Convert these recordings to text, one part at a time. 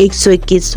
121,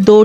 2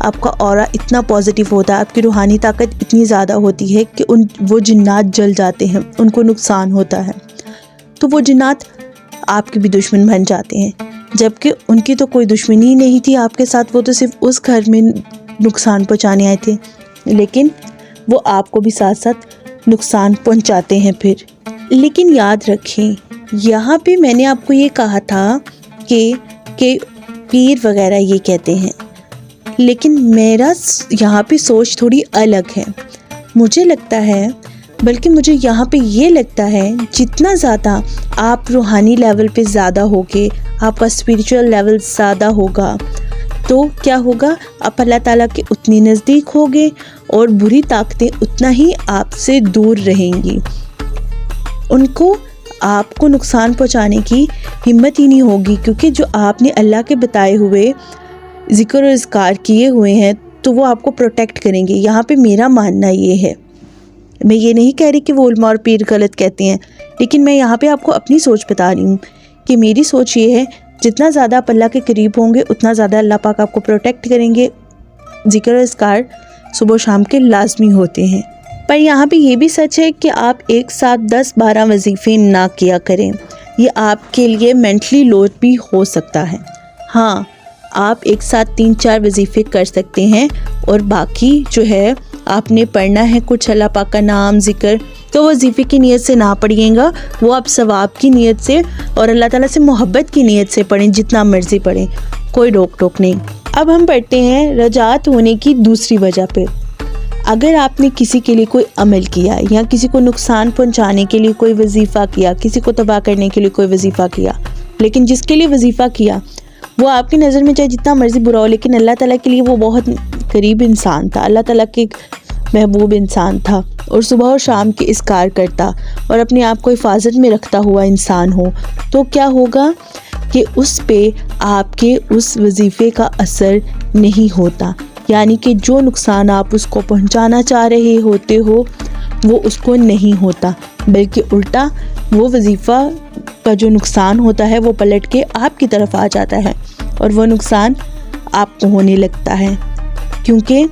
آپ کا اورا اتنا پازیٹیو ہوتا ہے, آپ کی روحانی طاقت اتنی زیادہ ہوتی ہے کہ وہ جنات جل جاتے ہیں, ان کو نقصان ہوتا ہے, تو وہ جنات آپ کے بھی دشمن بن جاتے ہیں, جبکہ ان کی تو کوئی دشمنی نہیں تھی آپ کے ساتھ, وہ تو صرف اس گھر میں نقصان پہنچانے آئے تھے, لیکن وہ آپ کو بھی ساتھ ساتھ نقصان پہنچاتے ہیں پھر. لیکن یاد رکھیں, یہاں پہ میں نے آپ کو یہ کہا تھا کہ پیر وغیرہ یہ کہتے ہیں, لیکن میرا یہاں پہ سوچ تھوڑی الگ ہے. مجھے لگتا ہے, بلکہ مجھے یہاں پہ یہ لگتا ہے, جتنا زیادہ آپ روحانی لیول پہ زیادہ ہوگے, آپ کا اسپریچول لیول زیادہ ہوگا, تو کیا ہوگا, آپ اللہ تعالیٰ کے اتنی نزدیک ہوگے اور بری طاقتیں اتنا ہی آپ سے دور رہیں گی. ان کو آپ کو نقصان پہنچانے کی ہمت ہی نہیں ہوگی, کیونکہ جو آپ نے اللہ کے بتائے ہوئے ذکر و اذکار کیے ہوئے ہیں تو وہ آپ کو پروٹیکٹ کریں گے. یہاں پہ میرا ماننا یہ ہے, میں یہ نہیں کہہ رہی کہ وہ علماء اور پیر غلط کہتے ہیں, لیکن میں یہاں پہ آپ کو اپنی سوچ بتا رہی ہوں کہ میری سوچ یہ ہے, جتنا زیادہ آپ اللہ کے قریب ہوں گے اتنا زیادہ اللہ پاک آپ کو پروٹیکٹ کریں گے. ذکر و اذکار صبح و شام کے لازمی ہوتے ہیں, پر یہاں پہ یہ بھی سچ ہے کہ آپ ایک ساتھ 10-12 وظیفے نہ کیا کریں, یہ آپ کے لیے مینٹلی لوڈ بھی ہو سکتا ہے. ہاں, آپ ایک ساتھ 3-4 وظیفے کر سکتے ہیں, اور باقی جو ہے آپ نے پڑھنا ہے کچھ اللہ پاک کا نام ذکر, تو وظیفے کی نیت سے نہ پڑھیے گا, وہ آپ ثواب کی نیت سے اور اللہ تعالیٰ سے محبت کی نیت سے پڑھیں, جتنا مرضی پڑھیں, کوئی روک ٹوک نہیں. اب ہم پڑھتے ہیں رجعت ہونے کی دوسری وجہ پہ. اگر آپ نے کسی کے لیے کوئی عمل کیا یا کسی کو نقصان پہنچانے کے لیے کوئی وظیفہ کیا, کسی کو تباہ کرنے کے لیے کوئی وظیفہ کیا, لیکن جس کے لیے وظیفہ کیا وہ آپ کی نظر میں چاہے جتنا مرضی برا ہو, لیکن اللہ تعالیٰ کے لیے وہ بہت قریب انسان تھا, اللہ تعالیٰ کے محبوب انسان تھا, اور صبح اور شام کے اذکار کرتا اور اپنے آپ کو حفاظت میں رکھتا ہوا انسان ہو, تو کیا ہوگا کہ اس پہ آپ کے اس وظیفے کا اثر نہیں ہوتا. یعنی کہ جو نقصان آپ اس کو پہنچانا چاہ رہے ہوتے ہو وہ اس کو نہیں ہوتا, بلکہ الٹا وہ وظیفہ کا جو نقصان ہوتا ہے وہ پلٹ کے آپ کی طرف آ جاتا ہے, اور وہ نقصان آپ کو ہونے لگتا ہے, کیونکہ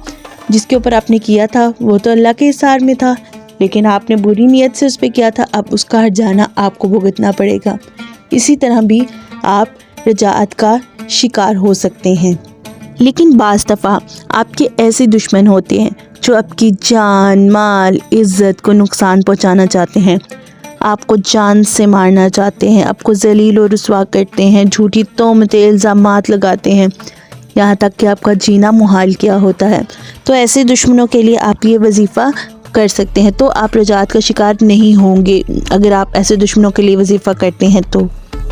جس کے اوپر آپ نے کیا تھا وہ تو اللہ کے اثار میں تھا, لیکن آپ نے بری نیت سے اس پہ کیا تھا, اب اس کا ہٹ جانا آپ کو بھگتنا پڑے گا. اسی طرح بھی آپ رجعت کا شکار ہو سکتے ہیں. لیکن بعض دفعہ آپ کے ایسے دشمن ہوتے ہیں جو آپ کی جان, مال, عزت کو نقصان پہنچانا چاہتے ہیں, آپ کو جان سے مارنا چاہتے ہیں, آپ کو ذلیل و رسوا کرتے ہیں, جھوٹی تہمتیں, الزامات لگاتے ہیں, یہاں تک کہ آپ کا جینا محال کیا ہوتا ہے. تو ایسے دشمنوں کے لیے آپ یہ وظیفہ کر سکتے ہیں, تو آپ رجعت کا شکار نہیں ہوں گے اگر آپ ایسے دشمنوں کے لیے وظیفہ کرتے ہیں. تو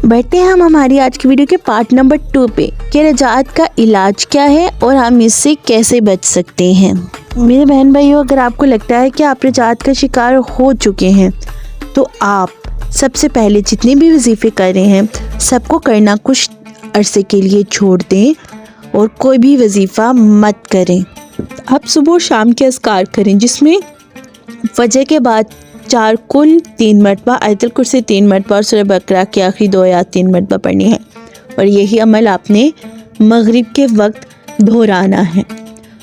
بیٹھتے ہیں ہم ہماری آج کی ویڈیو کے پارٹ نمبر 2 پہ, کہ رجعت کا علاج کیا ہے اور ہم اس سے کیسے بچ سکتے ہیں. میرے بہن بھائیو, اگر آپ کو لگتا ہے کہ آپ رجعت کا شکار ہو چکے ہیں تو آپ سب سے پہلے جتنے بھی وظیفے کر رہے ہیں سب کو کرنا کچھ عرصے کے لیے چھوڑ دیں اور کوئی بھی وظیفہ مت کریں. آپ صبح و شام کے اذکار کریں, جس میں فجر کے بعد 4 کل 3 مرتبہ آیت الکرسی 3 مرتبہ اور سورہ بقرہ کی آخری 2 آیات 3 مرتبہ پڑھنی ہے, اور یہی عمل آپ نے مغرب کے وقت دہرانا ہے,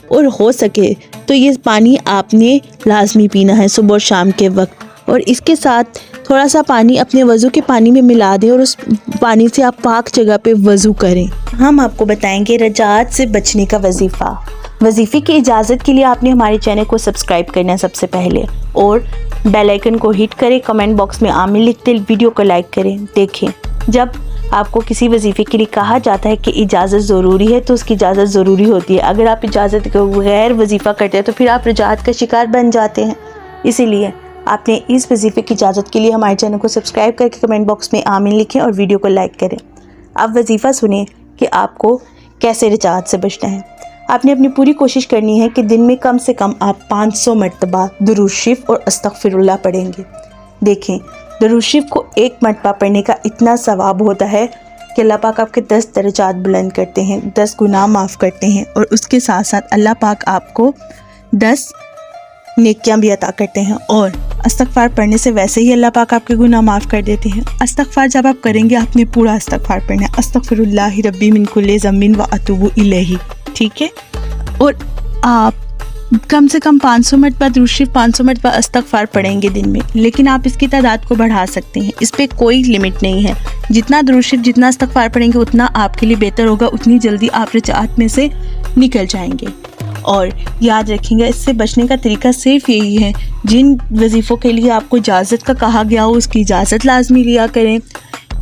اور ہو سکے تو یہ پانی آپ نے لازمی پینا ہے صبح اور شام کے وقت, اور اس کے ساتھ تھوڑا سا پانی اپنے وضو کے پانی میں ملا دیں اور اس پانی سے آپ پاک جگہ پہ وضو کریں. ہم آپ کو بتائیں گے رجعت سے بچنے کا وظیفہ. وظیفے کی اجازت کے لیے آپ نے ہمارے چینل کو سبسکرائب کرنا ہے سب سے پہلے, اور بیل آئیکن کو ہٹ کریں, کمنٹ باکس میں آمین لکھتے ویڈیو کو لائک کریں. دیکھیں, جب آپ کو کسی وظیفے کے لیے کہا جاتا ہے کہ اجازت ضروری ہے تو اس کی اجازت ضروری ہوتی ہے. اگر آپ اجازت کے بغیر وظیفہ کرتے ہیں تو پھر آپ رجعت کا شکار بن جاتے ہیں. اسی لیے آپ نے اس وظیفے کی اجازت کے لیے ہمارے چینل کو سبسکرائب کر کے کمنٹ باکس میں آمین لکھیں اور ویڈیو کو لائک کریں. اب وظیفہ سنیں کہ آپ کو کیسے رجعت سے بچنا ہے. آپ نے اپنی پوری کوشش کرنی ہے کہ دن میں کم سے کم آپ 500 مرتبہ درود شریف اور استغفر اللہ پڑھیں گے. دیکھیں, درود شریف کو 1 مرتبہ پڑھنے کا اتنا ثواب ہوتا ہے کہ اللہ پاک آپ کے 10 درجات بلند کرتے ہیں, 10 گناہ معاف کرتے ہیں, اور اس کے ساتھ ساتھ اللہ پاک آپ کو 10 نیکیاں بھی عطا کرتے ہیں. اور استغفار پڑھنے سے ویسے ہی اللہ پاک آپ کے گناہ معاف کر دیتے ہیں. استغفار جب آپ کریں گے آپ نے پورا استغفار پڑھنا ہے, استغفر اللہ ربی من کل ذنب و اتوب الیہ, ٹھیک ہے. اور آپ کم سے کم 500 مرتبہ درود شریف 500 مرتبہ استغفار پڑھیں گے دن میں، لیکن آپ اس کی تعداد کو بڑھا سکتے ہیں، اس پہ کوئی لمٹ نہیں ہے۔ جتنا درود شریف جتنا استغفار پڑھیں گے اتنا آپ کے لیے بہتر ہوگا، اتنی جلدی آپ رجعات میں سے نکل جائیں گے۔ اور یاد رکھیں گے، اس سے بچنے کا طریقہ صرف یہی ہے، جن وظیفوں کے لیے آپ کو اجازت کا کہا گیا ہو اس کی اجازت لازمی لیا کریں،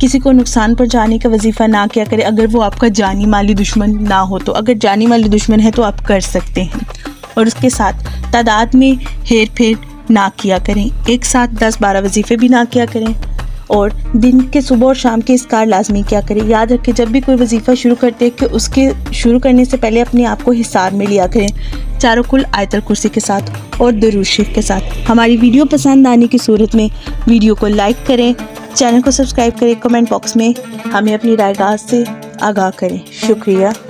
کسی کو نقصان پہنچانے کا وظیفہ نہ کیا کریں، اگر وہ آپ کا جانی مالی دشمن نہ ہو تو، اگر جانی مالی دشمن ہے تو آپ کر سکتے ہیں۔ اور اس کے ساتھ تعداد میں ہیر پھیر نہ کیا کریں، ایک ساتھ 10-12 وظیفے بھی نہ کیا کریں، اور دن کے صبح اور شام کے اذکار لازمی کیا کریں۔ یاد رکھیں جب بھی کوئی وظیفہ شروع کرتے ہیں کہ اس کے شروع کرنے سے پہلے اپنے آپ کو حساب میں لیا کریں، چاروں کل آیت الکرسی کے ساتھ اور درود شریف کے ساتھ۔ ہماری ویڈیو پسند آنے کی صورت میں ویڈیو کو لائک کریں، چینل کو سبسکرائب کریں، کمنٹ باکس میں ہمیں اپنی رائے سے آگاہ کریں۔ شکریہ۔